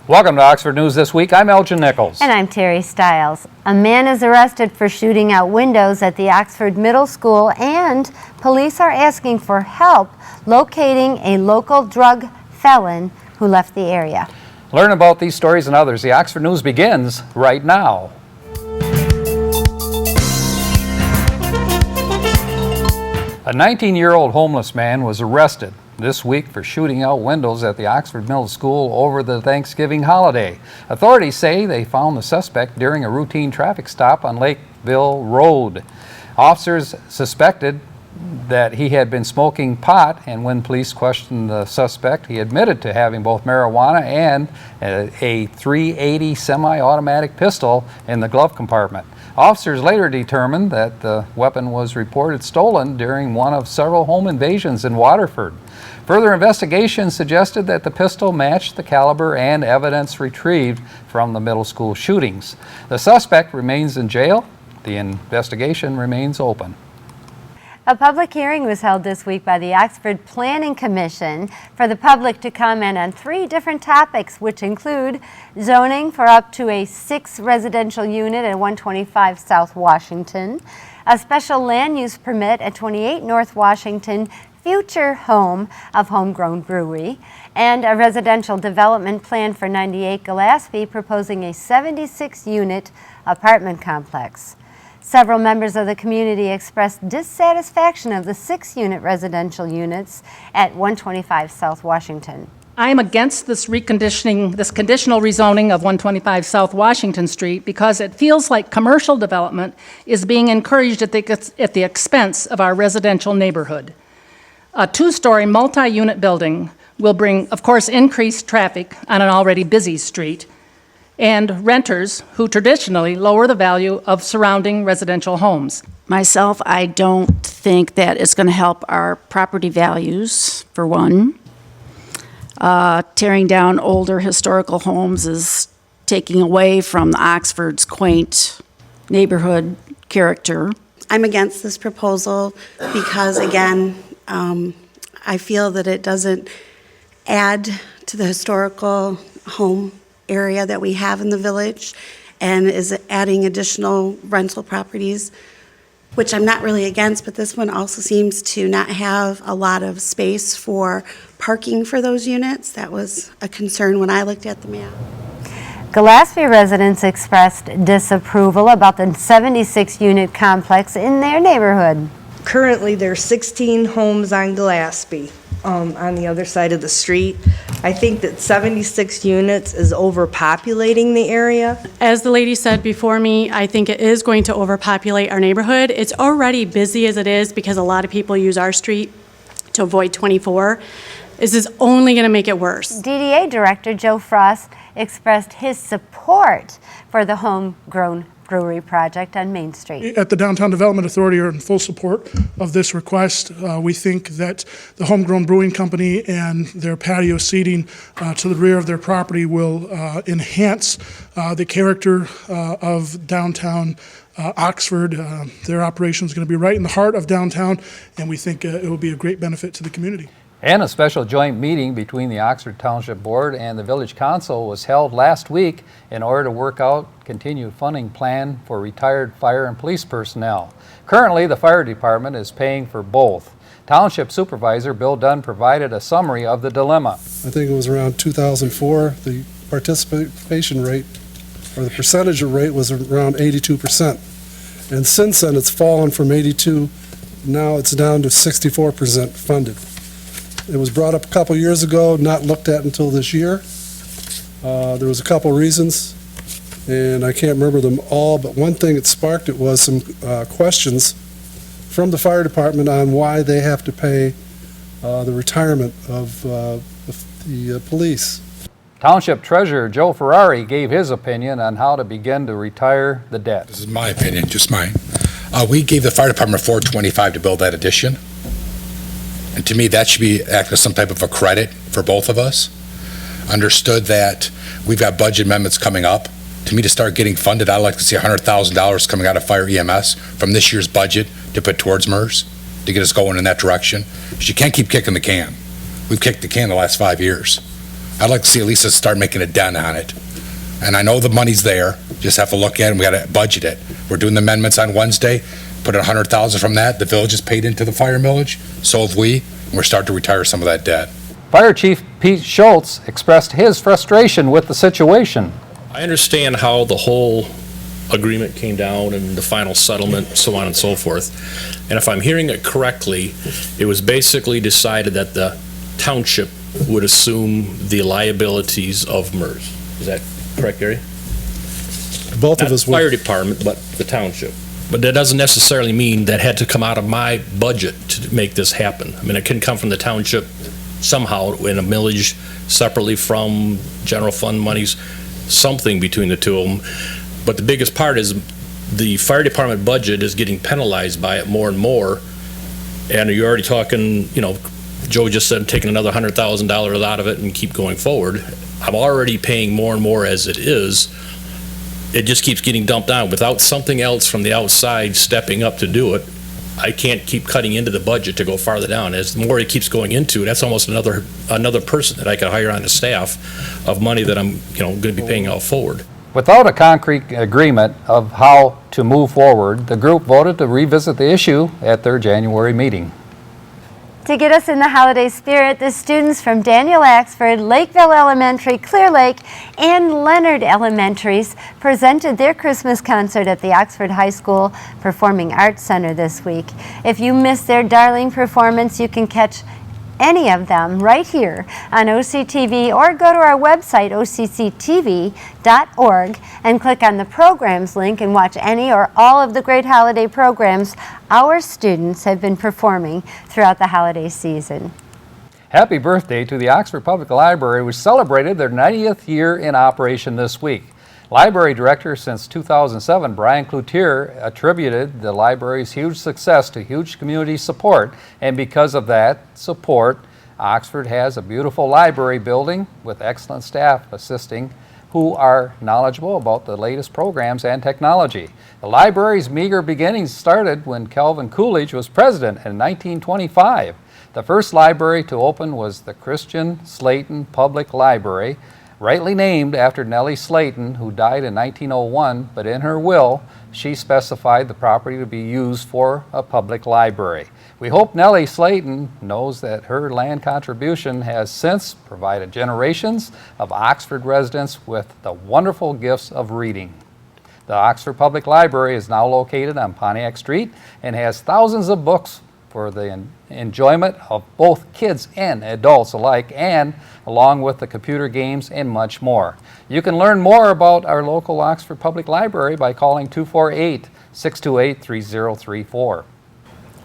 Welcome to Oxford News This Week. I'm Elgin Nichols. And I'm Terry Stiles. A man is arrested for shooting out windows at the Oxford Middle School, and police are asking for help locating a local drug felon who left the area. Learn about these stories and others. The Oxford News begins right now. A 19-year-old homeless man was arrested this week for shooting out windows at the Oxford Middle School over the Thanksgiving holiday. Authorities say they found the suspect during a routine traffic stop on Lakeville Road. Officers suspected that he had been smoking pot, and when police questioned the suspect, he admitted to having both marijuana and a .380 semi-automatic pistol in the glove compartment. Officers later determined that the weapon was reported stolen during one of several home invasions in Waterford. Further investigation suggested that the pistol matched the caliber and evidence retrieved from the middle school shootings. The suspect remains in jail. The investigation remains open. A public hearing was held this week by the Oxford Planning Commission for the public to comment on 3 different topics, which include zoning for up to a 6 residential unit at 125 South Washington, a special land use permit at 28 North Washington, future home of Homegrown Brewery, and a residential development plan for 98 Gillespie, proposing a 76-unit apartment complex. Several members of the community expressed dissatisfaction of the 6-unit residential units at 125 South Washington. I am against this conditional rezoning of 125 South Washington Street because it feels like commercial development is being encouraged at the expense of our residential neighborhood. A 2-story multi-unit building will bring, of course, increased traffic on an already busy street, and renters who traditionally lower the value of surrounding residential homes. Myself, I don't think that it's going to help our property values, for one. Tearing down older historical homes is taking away from Oxford's quaint neighborhood character. I'm against this proposal because, again, I feel that it doesn't add to the historical home area that we have in the village, and is adding additional rental properties, which I'm not really against, but this one also seems to not have a lot of space for parking for those units. That was a concern when I looked at the map. Gillespie residents expressed disapproval about the 76-unit complex in their neighborhood. Currently, there are 16 homes on Gillespie, on the other side of the street. I think that 76 units is overpopulating the area. As the lady said before me, I think it is going to overpopulate our neighborhood. It's already busy as it is because a lot of people use our street to avoid 24. This is only going to make it worse. DDA Director Joe Frost expressed his support for the Homegrown Brewery project on Main Street. At the Downtown Development Authority are in full support of this request. We think that the Homegrown Brewing Company and their patio seating to the rear of their property will enhance the character of downtown Oxford. Their operation is going to be right in the heart of downtown, and we think it will be a great benefit to the community. And a special joint meeting between the Oxford Township Board and the Village Council was held last week in order to work out continued funding plan for retired fire and police personnel. Currently, the fire department is paying for both. Township Supervisor Bill Dunn provided a summary of the dilemma. I think it was around 2004, the participation rate, or the percentage rate, was around 82%. And since then, it's fallen from 82, now it's down to 64% funded. It was brought up a couple years ago, not looked at until this year. There was a couple reasons, and I can't remember them all, but one thing that sparked it was some questions from the fire department on why they have to pay the retirement of the police. Township Treasurer Joe Ferrari gave his opinion on how to begin to retire the debt. This is my opinion, just mine. We gave the fire department $425 to build that addition. And to me, that should be act as some type of a credit for both of us. Understood that we've got budget amendments coming up. To me, to start getting funded, I'd like to see $100,000 coming out of fire EMS from this year's budget to put towards MERS to get us going in that direction. Because you can't keep kicking the can. We've kicked the can the last 5 years. I'd like to see at least us start making a dent on it. And I know the money's there, just have to look at it, and we gotta budget it. We're doing the amendments on Wednesday, put in 100,000 from that, the village has paid into the fire millage, so have we, and we're starting to retire some of that debt. Fire Chief Pete Schultz expressed his frustration with the situation. I understand how the whole agreement came down and the final settlement, so on and so forth. And if I'm hearing it correctly, it was basically decided that the township would assume the liabilities of MERS. Is that correct, Gary? Both Not of us the fire would. department, but the township. But that doesn't necessarily mean that had to come out of my budget to make this happen. I mean, it can come from the township somehow in a millage separately from general fund monies, something between the two of them. But the biggest part is the fire department budget is getting penalized by it more and more. And you're already talking, Joe just said taking another $100,000 out of it and keep going forward. I'm already paying more and more as it is. It just keeps getting dumped on without something else from the outside stepping up to do it. I can't keep cutting into the budget to go farther down. As the more it keeps going into, that's almost another person that I could hire on the staff of money that I'm, going to be paying out forward. Without a concrete agreement of how to move forward, the group voted to revisit the issue at their January meeting. To get us in the holiday spirit, the students from Daniel Axford, Lakeville Elementary, Clear Lake, and Leonard Elementaries presented their Christmas concert at the Oxford High School Performing Arts Center this week. If you missed their darling performance, you can catch any of them right here on OCTV, or go to our website, occtv.org, and click on the programs link and watch any or all of the great holiday programs our students have been performing throughout the holiday season. Happy birthday to the Oxford Public Library, which celebrated their 90th year in operation this week. Library Director since 2007, Brian Cloutier, attributed the library's huge success to huge community support, and because of that support, Oxford has a beautiful library building with excellent staff assisting who are knowledgeable about the latest programs and technology. The library's meager beginnings started when Calvin Coolidge was president in 1925. The first library to open was the Christian Slayton Public Library, rightly named after Nellie Slayton, who died in 1901, but in her will, she specified the property to be used for a public library. We hope Nellie Slayton knows that her land contribution has since provided generations of Oxford residents with the wonderful gifts of reading. The Oxford Public Library is now located on Pontiac Street and has thousands of books for the enjoyment of both kids and adults alike, and along with the computer games and much more. You can learn more about our local Oxford Public Library by calling 248-628-3034.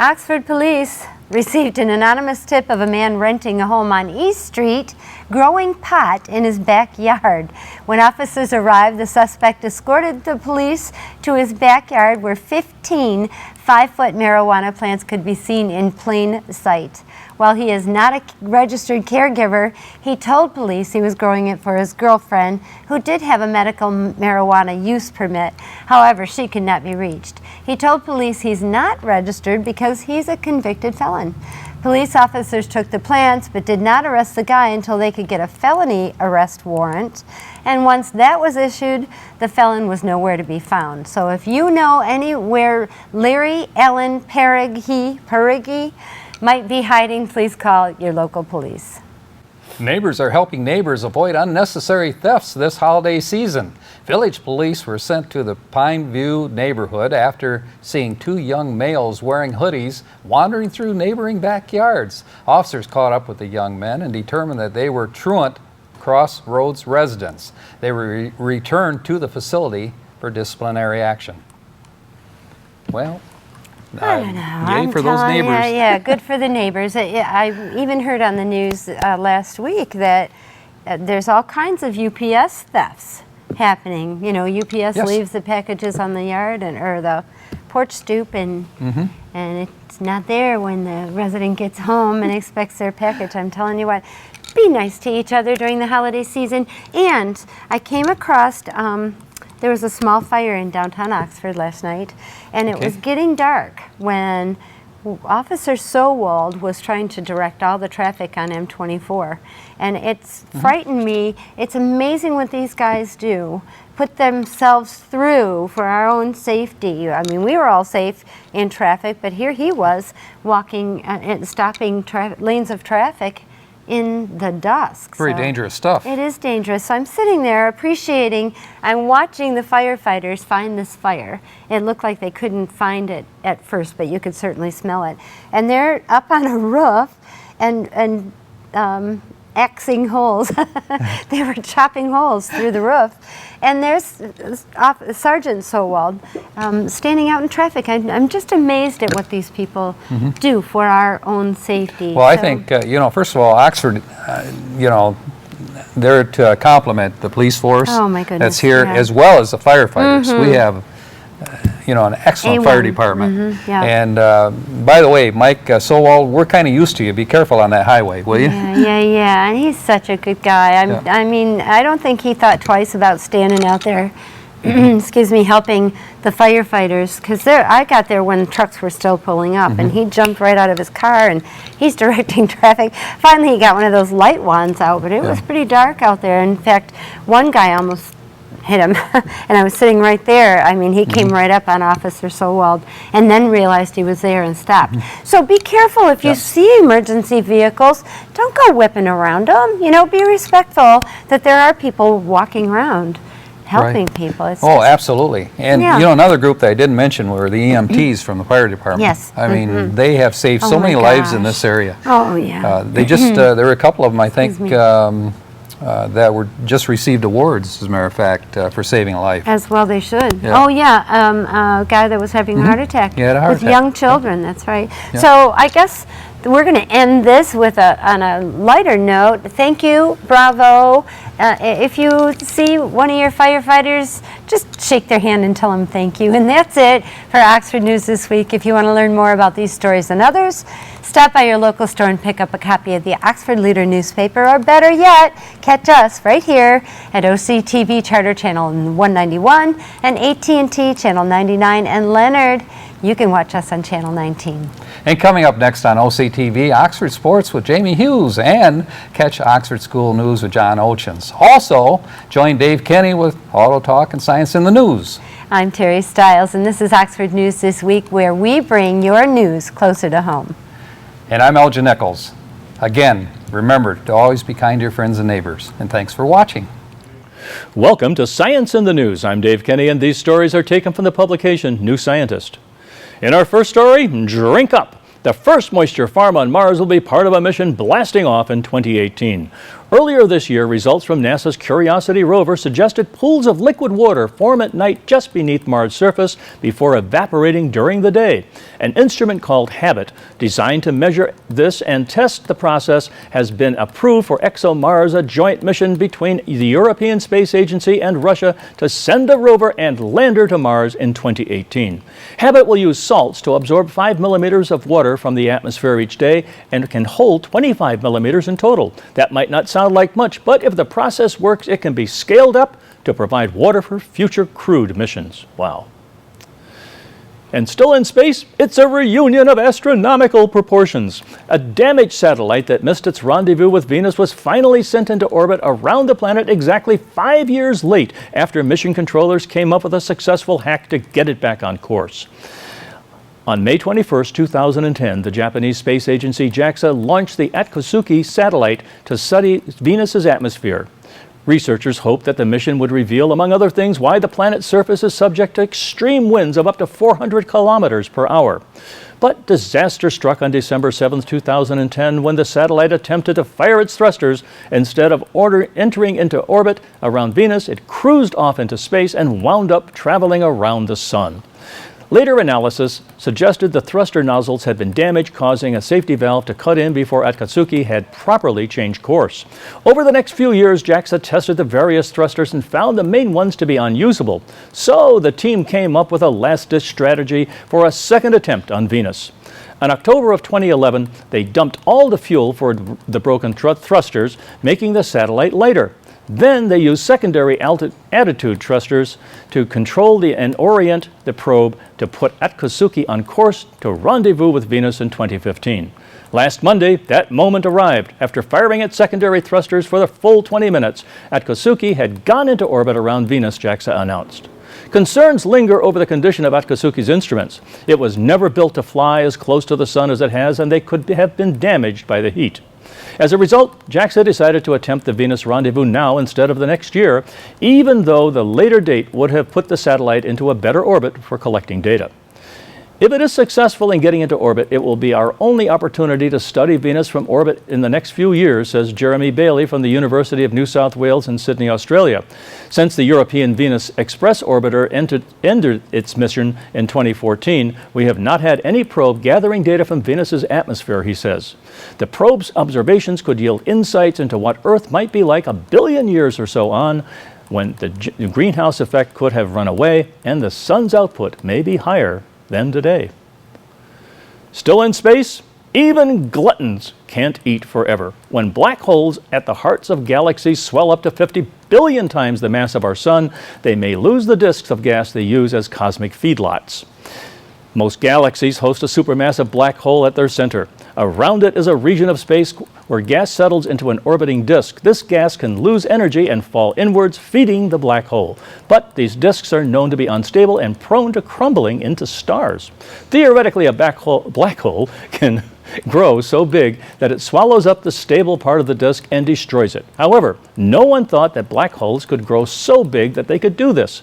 Oxford police received an anonymous tip of a man renting a home on East Street growing pot in his backyard. When officers arrived, the suspect escorted the police to his backyard where 15 5-foot marijuana plants could be seen in plain sight. While he is not a registered caregiver, he told police he was growing it for his girlfriend, who did have a medical marijuana use permit. However, she could not be reached. He told police he's not registered because he's a convicted felon. Police officers took the plants but did not arrest the guy until they could get a felony arrest warrant. And once that was issued, the felon was nowhere to be found. So if you know anywhere Larry Allen Parigi might be hiding, please call your local police. Neighbors are helping neighbors avoid unnecessary thefts this holiday season. Village police were sent to the Pine View neighborhood after seeing 2 young males wearing hoodies wandering through neighboring backyards. Officers caught up with the young men and determined that they were truant Crossroads residents. They were returned to the facility for disciplinary action. Well, I don't know. yay I'm for those telling you, neighbors. yeah, good for the neighbors. I even heard on the news last week that there's all kinds of UPS thefts happening. You know, UPS Yes. leaves the packages on the yard or the porch stoop, and it's not there when the resident gets home and expects their package. I'm telling you what, be nice to each other during the holiday season. And I came across, there was a small fire in downtown Oxford last night, and it was getting dark when Officer Sowald was trying to direct all the traffic on M24, and it's frightened me. It's amazing what these guys do, put themselves through for our own safety. I mean, we were all safe in traffic, but here he was walking and stopping lanes of traffic in the dusk. Very dangerous stuff. It is dangerous. So I'm sitting there appreciating, I'm watching the firefighters find this fire. It looked like they couldn't find it at first, but you could certainly smell it. And they're up on a roof and axing holes. They were chopping holes through the roof. And there's Sergeant Sowald standing out in traffic. I'm just amazed at what these people do for our own safety. Well, I think, first of all, Oxford, they're to complement the police force Oh, my goodness, that's here, yeah. as well as the firefighters. We have, an excellent fire A1. department. yeah. And by the way, Mike Sowald, we're kind of used to you. Be careful on that highway, will you? Yeah, and he's such a good guy. I mean, I don't think he thought twice about standing out there, excuse me, helping the firefighters, because I got there when trucks were still pulling up, and he jumped right out of his car, and he's directing traffic. Finally, he got one of those light wands out, but it was pretty dark out there. In fact, one guy almost hit him, and I was sitting right there. I mean, he came right up on Officer Sowald and then realized he was there and stopped. So be careful if you see emergency vehicles. Don't go whipping around them. Be respectful that there are people walking around helping people. It's Oh, just- absolutely. And, Yeah. another group that I didn't mention were the EMTs from the fire department. Yes. I mean, they have saved Oh so my many lives in gosh. this area. Oh, yeah. They just, there were a couple of them, I think, Excuse me. that were just received awards, as a matter of fact, for saving a life. As well they should. Yeah. Oh, yeah, a guy that was having a heart attack. He had a heart with attack. young children, that's right. Yeah. So I guess we're going to end this with on a lighter note. Thank you, bravo. If you see one of your firefighters, just shake their hand and tell them thank you. And that's it for Oxford News This Week. If you want to learn more about these stories and others, stop by your local store and pick up a copy of the Oxford Leader newspaper, or better yet, catch us right here at OCTV Charter Channel 191 and AT&T Channel 99. And Leonard, you can watch us on Channel 19. And coming up next on OCTV, Oxford Sports with Jamie Hughes, and catch Oxford School News with John Ochins. Also, join Dave Kenny with Auto Talk and Science in the News. I'm Terry Stiles, and this is Oxford News This Week, where we bring your news closer to home. And I'm Elgin Nichols. Again, remember to always be kind to your friends and neighbors. And thanks for watching. Welcome to Science in the News. I'm Dave Kenny, and these stories are taken from the publication New Scientist. In our first story, drink up. The first moisture farm on Mars will be part of a mission blasting off in 2018. Earlier this year, results from NASA's Curiosity rover suggested pools of liquid water form at night just beneath Mars' surface before evaporating during the day. An instrument called HABIT, designed to measure this and test the process, has been approved for ExoMars, a joint mission between the European Space Agency and Russia to send a rover and lander to Mars in 2018. HABIT will use salts to absorb 5 millimeters of water from the atmosphere each day and can hold 25 millimeters in total. That might not sound like much, but if the process works, it can be scaled up to provide water for future crewed missions. Wow. And still in space, it's a reunion of astronomical proportions. A damaged satellite that missed its rendezvous with Venus was finally sent into orbit around the planet exactly 5 years late after mission controllers came up with a successful hack to get it back on course. On May 21, 2010, the Japanese space agency JAXA launched the Akatsuki satellite to study Venus's atmosphere. Researchers hoped that the mission would reveal, among other things, why the planet's surface is subject to extreme winds of up to 400 kilometers per hour. But disaster struck on December 7, 2010, when the satellite attempted to fire its thrusters. Instead of entering into orbit around Venus, it cruised off into space and wound up traveling around the sun. Later analysis suggested the thruster nozzles had been damaged, causing a safety valve to cut in before Akatsuki had properly changed course. Over the next few years, JAXA tested the various thrusters and found the main ones to be unusable. So the team came up with a last-ditch strategy for a second attempt on Venus. In October of 2011, they dumped all the fuel for the broken thrusters, making the satellite lighter. Then they used secondary attitude thrusters to control and orient the probe to put Akatsuki on course to rendezvous with Venus in 2015. Last Monday, that moment arrived. After firing its secondary thrusters for the full 20 minutes, Akatsuki had gone into orbit around Venus, JAXA announced. Concerns linger over the condition of Akatsuki's instruments. It was never built to fly as close to the sun as it has, and they could have been damaged by the heat. As a result, JAXA decided to attempt the Venus rendezvous now instead of the next year, even though the later date would have put the satellite into a better orbit for collecting data. If it is successful in getting into orbit, it will be our only opportunity to study Venus from orbit in the next few years, says Jeremy Bailey from the University of New South Wales in Sydney, Australia. Since the European Venus Express orbiter ended its mission in 2014, we have not had any probe gathering data from Venus's atmosphere, he says. The probe's observations could yield insights into what Earth might be like a billion years or so on, when the greenhouse effect could have run away and the sun's output may be higher than today. Still in space, even gluttons can't eat forever. When black holes at the hearts of galaxies swell up to 50 billion times the mass of our sun, they may lose the disks of gas they use as cosmic feedlots. Most galaxies host a supermassive black hole at their center. Around it is a region of space where gas settles into an orbiting disk. This gas can lose energy and fall inwards, feeding the black hole. But these disks are known to be unstable and prone to crumbling into stars. Theoretically, a black hole can grow so big that it swallows up the stable part of the disk and destroys it. However, no one thought that black holes could grow so big that they could do this.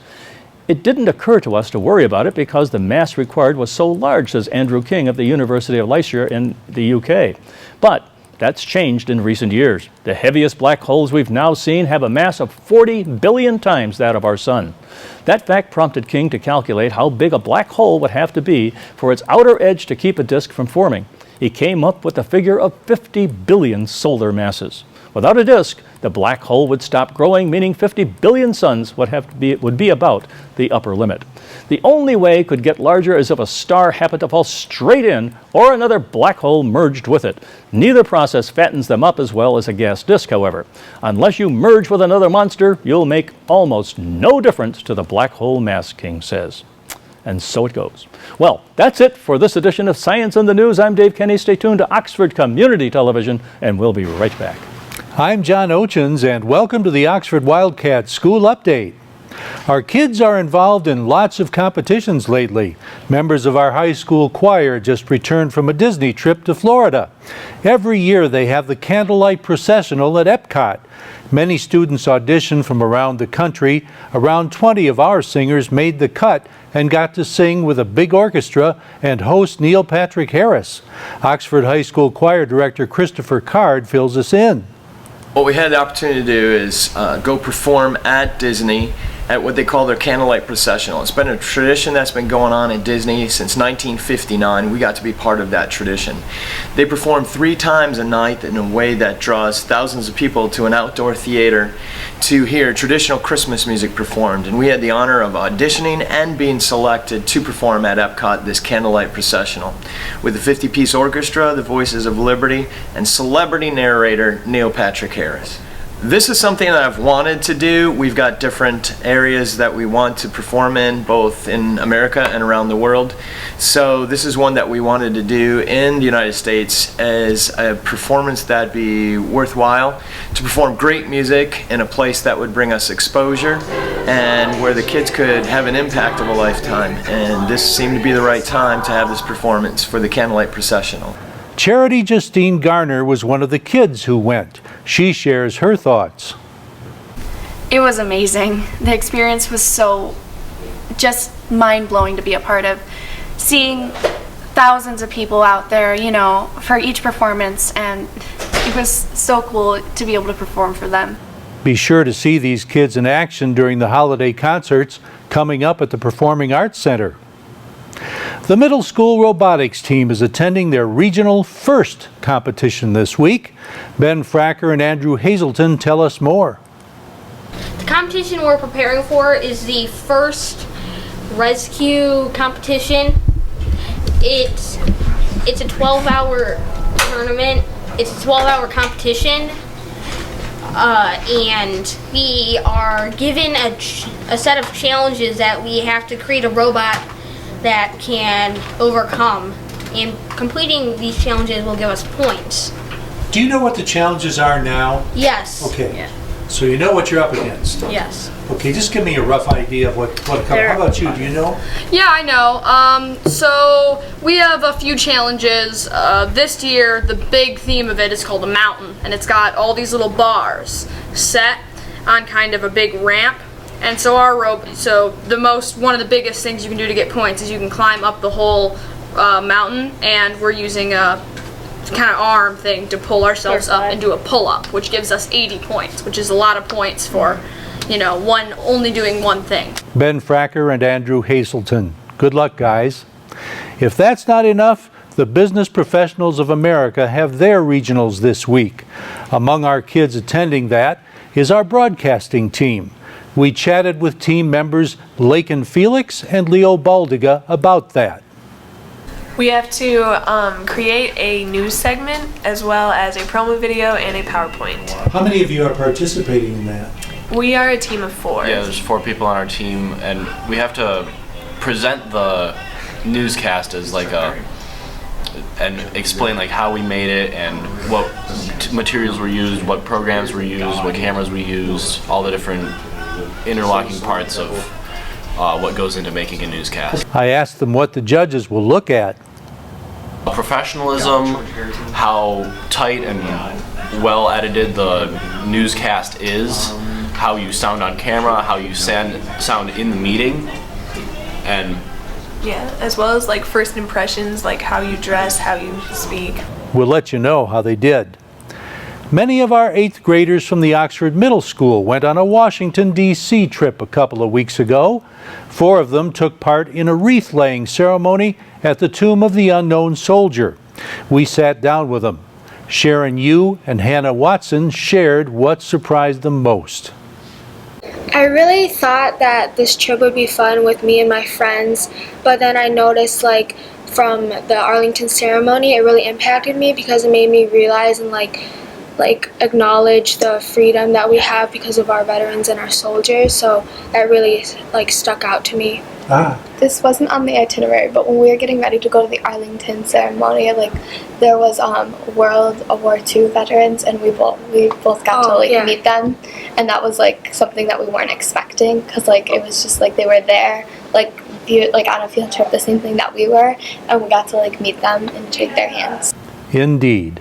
It didn't occur to us to worry about it because the mass required was so large, says Andrew King of the University of Leicester in the UK. But that's changed in recent years. The heaviest black holes we've now seen have a mass of 40 billion times that of our sun. That fact prompted King to calculate how big a black hole would have to be for its outer edge to keep a disk from forming. He came up with a figure of 50 billion solar masses. Without a disk, the black hole would stop growing, meaning 50 billion suns would be about the upper limit. The only way it could get larger is if a star happened to fall straight in or another black hole merged with it. Neither process fattens them up as well as a gas disk, however. Unless you merge with another monster, you'll make almost no difference to the black hole mass, King says. And so it goes. Well, that's it for this edition of Science in the News. I'm Dave Kenny. Stay tuned to Oxford Community Television, and we'll be right back. I'm John Ochins, and welcome to the Oxford Wildcats School Update. Our kids are involved in lots of competitions lately. Members of our high school choir just returned from a Disney trip to Florida. Every year they have the Candlelight Processional at Epcot. Many students audition from around the country. Around 20 of our singers made the cut and got to sing with a big orchestra and host Neil Patrick Harris. Oxford High School Choir Director Christopher Card fills us in. What we had the opportunity to do is go perform at Disney at what they call their Candlelight Processional. It's been a tradition that's been going on at Disney since 1959. We got to be part of that tradition. They perform 3 times a night in a way that draws thousands of people to an outdoor theater to hear traditional Christmas music performed. And we had the honor of auditioning and being selected to perform at Epcot this Candlelight Processional with a 50-piece orchestra, the Voices of Liberty, and celebrity narrator Neil Patrick Harris. This is something that I've wanted to do. We've got different areas that we want to perform in, both in America and around the world. So this is one that we wanted to do in the United States as a performance that'd be worthwhile, to perform great music in a place that would bring us exposure and where the kids could have an impact of a lifetime. And this seemed to be the right time to have this performance for the Candlelight Processional. Charity Justine Garner was one of the kids who went. She shares her thoughts. It was amazing. The experience was so just mind-blowing to be a part of. Seeing thousands of people out there, you know, for each performance, and it was so cool to be able to perform for them. Be sure to see these kids in action during the holiday concerts coming up at the Performing Arts Center. The middle school robotics team is attending their regional first competition this week. Ben Fracker and Andrew Hazelton tell us more. The competition we're preparing for is the first rescue competition. It's a 12-hour tournament. It's a 12-hour competition. and we are given a set of challenges that we have to create a robot that can overcome. And completing these challenges will give us points. Do you know what the challenges are now? Yes. Okay. Yeah. So you know what you're up against? Yes. Okay, just give me a rough idea of what comes. How about you? Do you know? Yeah, I know. So we have a few challenges. This year, the big theme of it is called a mountain, and it's got all these little bars set on kind of a big ramp. And so one of the biggest things you can do to get points is you can climb up the whole mountain, and we're using a kind of arm thing to pull ourselves up and do a pull-up, which gives us 80 points, which is a lot of points for, only doing one thing. Ben Fracker and Andrew Hazelton. Good luck, guys. If that's not enough, the Business Professionals of America have their regionals this week. Among our kids attending that is our broadcasting team. We chatted with team members Laken Felix and Leo Baldiga about that. We have to create a news segment as well as a promo video and a PowerPoint. How many of you are participating in that? We are a team of 4. Yeah, there's 4 people on our team, and we have to present the newscast as and explain how we made it and what materials were used, what programs were used, what cameras we used, all the different interlocking parts of what goes into making a newscast. I asked them what the judges will look at. Professionalism, how tight and well edited the newscast is, how you sound on camera, how you sound in the meeting, and as well as first impressions, how you dress, how you speak. We'll let you know how they did. Many of our 8th graders from the Oxford Middle School went on a Washington, D.C. trip a couple of weeks ago. 4 of them took part in a wreath-laying ceremony at the Tomb of the Unknown Soldier. We sat down with them. Sharon Yu and Hannah Watson shared what surprised them most. I really thought that this trip would be fun with me and my friends, but then I noticed from the Arlington ceremony, it really impacted me because it made me realize and acknowledge the freedom that we have because of our veterans and our soldiers. So that really stuck out to me. This wasn't on the itinerary, but when we were getting ready to go to the Arlington ceremony, there was World War II veterans, and we both got to meet them, and that was something that we weren't expecting because it was just they were there on a field trip, the same thing that we were, and we got to meet them and shake their hands. Indeed.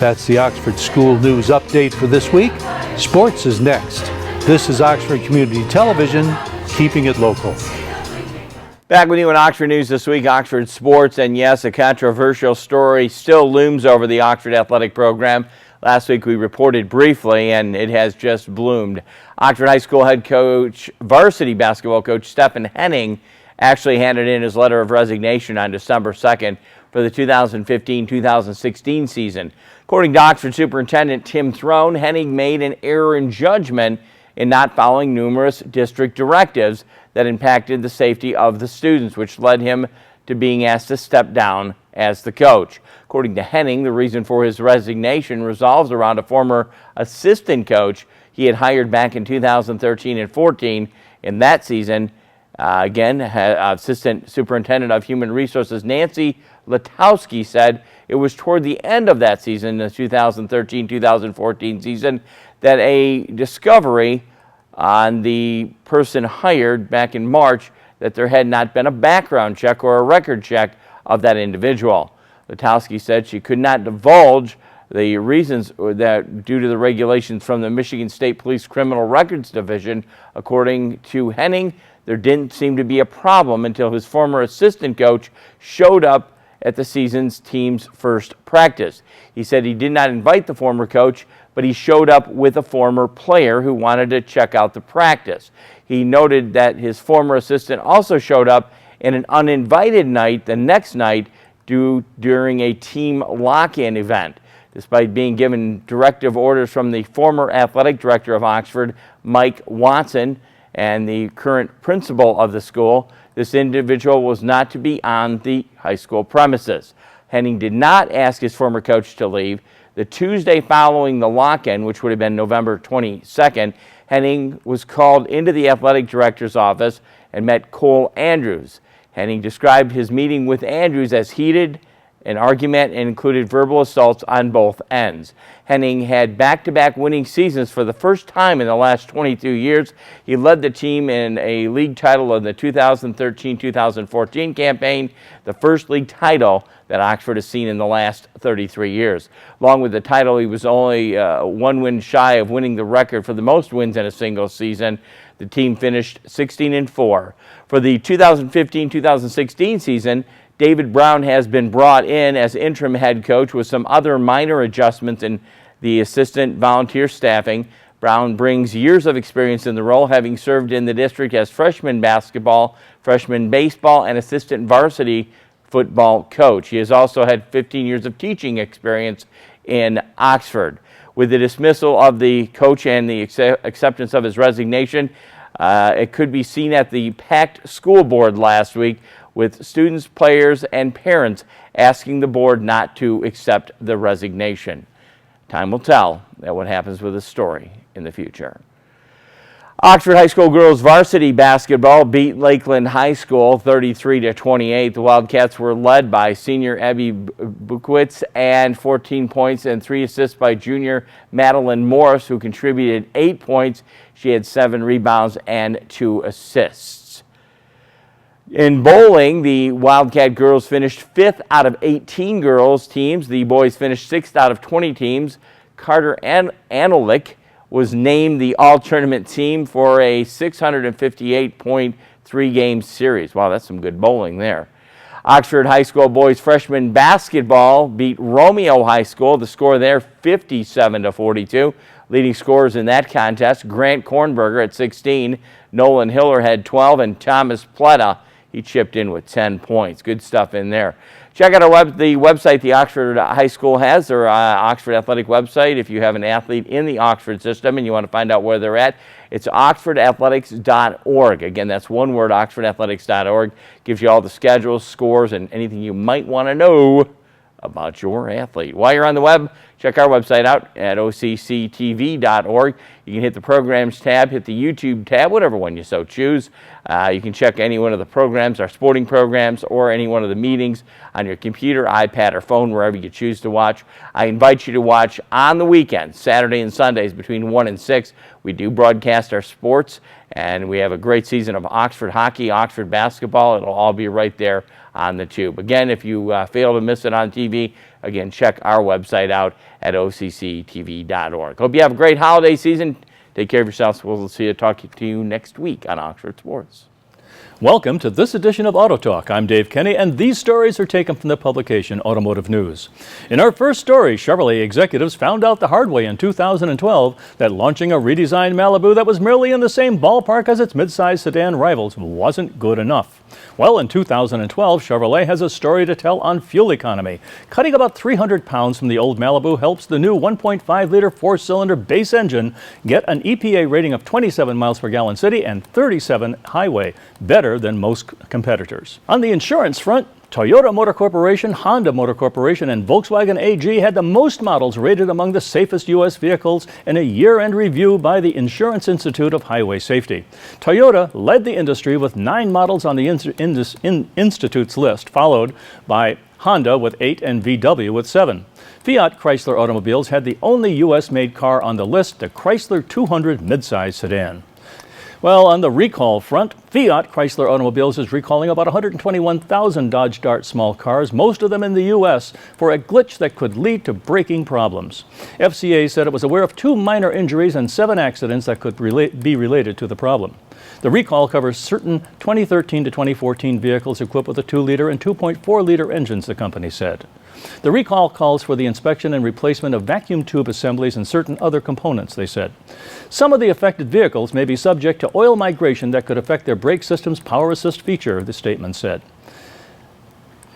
That's the Oxford School News Update for this week. Sports is next. This is Oxford Community Television, keeping it local. Back with you in Oxford News this week, Oxford Sports, and yes, a controversial story still looms over the Oxford athletic program. Last week we reported briefly, and it has just bloomed. Oxford High School head coach, varsity basketball coach Stephen Henning actually handed in his letter of resignation on December 2nd for the 2015-2016 season. According to Oxford Superintendent Tim Throne, Henning made an error in judgment in not following numerous district directives that impacted the safety of the students, which led him to being asked to step down as the coach. According to Henning, the reason for his resignation revolves around a former assistant coach he had hired back in 2013 and 14. In that season, Assistant Superintendent of Human Resources Nancy Latowski said it was toward the end of that season, the 2013-2014 season, that a discovery on the person hired back in March that there had not been a background check or a record check of that individual. Latowski said she could not divulge the reasons that due to the regulations from the Michigan State Police Criminal Records Division. According to Henning, there didn't seem to be a problem until his former assistant coach showed up at the season's team's first practice. He said he did not invite the former coach, but he showed up with a former player who wanted to check out the practice. He noted that his former assistant also showed up in an uninvited night the next night during a team lock-in event. Despite being given directive orders from the former athletic director of Oxford, Mike Watson, and the current principal of the school, this individual was not to be on the high school premises. Henning did not ask his former coach to leave. The Tuesday following the lock-in, which would have been November 22nd, Henning was called into the athletic director's office and met Cole Andrews. Henning described his meeting with Andrews as heated, an argument, and included verbal assaults on both ends. Henning had back-to-back winning seasons for the first time in the last 22 years. He led the team in a league title in the 2013-2014 campaign, the first league title that Oxford has seen in the last 33 years. Along with the title, he was only 1 win shy of winning the record for the most wins in a single season. The team finished 16-4. For the 2015-2016 season, David Brown has been brought in as interim head coach with some other minor adjustments in the assistant volunteer staffing. Brown brings years of experience in the role, having served in the district as freshman basketball, freshman baseball, and assistant varsity football coach. He has also had 15 years of teaching experience in Oxford. With the dismissal of the coach and the acceptance of his resignation, it could be seen at the packed school board last week, with students, players, and parents asking the board not to accept the resignation. Time will tell what happens with this story in the future. Oxford High School girls varsity basketball beat Lakeland High School 33-28. The Wildcats were led by senior Abby Bukwitz and 14 points and 3 assists by junior Madeline Morris, who contributed 8 points. She had 7 rebounds and 2 assists. In bowling, the Wildcat girls finished 5th out of 18 girls teams. The boys finished 6th out of 20 teams. Carter Anolick was named the all-tournament team for a 658-point 3-game series. Wow, that's some good bowling there. Oxford High School boys freshman basketball beat Romeo High School. The score there, 57-42. Leading scorers in that contest, Grant Kornberger at 16, Nolan Hiller had 12, and Thomas Pletta, he chipped in with 10 points. Good stuff in there. Check out the website the Oxford High School has, their Oxford Athletic website. If you have an athlete in the Oxford system and you want to find out where they're at, it's oxfordathletics.org. Again, that's one word, oxfordathletics.org. Gives you all the schedules, scores, and anything you might want to know about your athlete. While you're on the web, check our website out at occtv.org. You can hit the programs tab, hit the YouTube tab, whatever one you so choose. You can check any one of the programs, our sporting programs, or any one of the meetings on your computer, iPad, or phone, wherever you choose to watch. I invite you to watch on the weekends, Saturday and Sundays between 1 and 6. We do broadcast our sports, and we have a great season of Oxford hockey, Oxford basketball. It'll all be right there on the tube. Again, if you fail to miss it on TV, again, check our website out at occtv.org. Hope you have a great holiday season. Take care of yourselves. We'll see you, talk to you next week on Oxford Sports. Welcome to this edition of Auto Talk. I'm Dave Kenny, and these stories are taken from the publication Automotive News. In our first story, Chevrolet executives found out the hard way in 2012 that launching a redesigned Malibu that was merely in the same ballpark as its midsize sedan rivals wasn't good enough. Well, in 2012, Chevrolet has a story to tell on fuel economy. Cutting about 300 pounds from the old Malibu helps the new 1.5-liter four-cylinder base engine get an EPA rating of 27 miles per gallon city and 37 highway, better than most competitors. On the insurance front, Toyota Motor Corporation, Honda Motor Corporation, and Volkswagen AG had the most models rated among the safest U.S. vehicles in a year-end review by the Insurance Institute of Highway Safety. Toyota led the industry with 9 models on the Institute's list, followed by Honda with 8 and VW with 7. Fiat Chrysler Automobiles had the only U.S.-made car on the list, the Chrysler 200 midsize sedan. Well, on the recall front, Fiat Chrysler Automobiles is recalling about 121,000 Dodge Dart small cars, most of them in the U.S., for a glitch that could lead to braking problems. FCA said it was aware of 2 minor injuries and 7 accidents that could be related to the problem. The recall covers certain 2013 to 2014 vehicles equipped with a 2-liter and 2.4-liter engines, the company said. The recall calls for the inspection and replacement of vacuum tube assemblies and certain other components, they said. Some of the affected vehicles may be subject to oil migration that could affect their brake system's power assist feature, the statement said.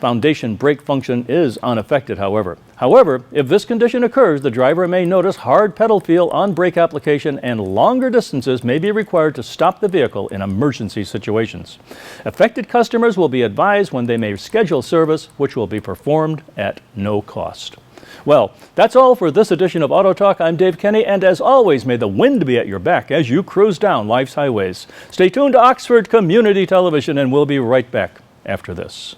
Foundation brake function is unaffected, however. However, if this condition occurs, the driver may notice hard pedal feel on brake application, and longer distances may be required to stop the vehicle in emergency situations. Affected customers will be advised when they may schedule service, which will be performed at no cost. Well, that's all for this edition of Auto Talk. I'm Dave Kenny, and as always, may the wind be at your back as you cruise down life's highways. Stay tuned to Oxford Community Television, and we'll be right back after this.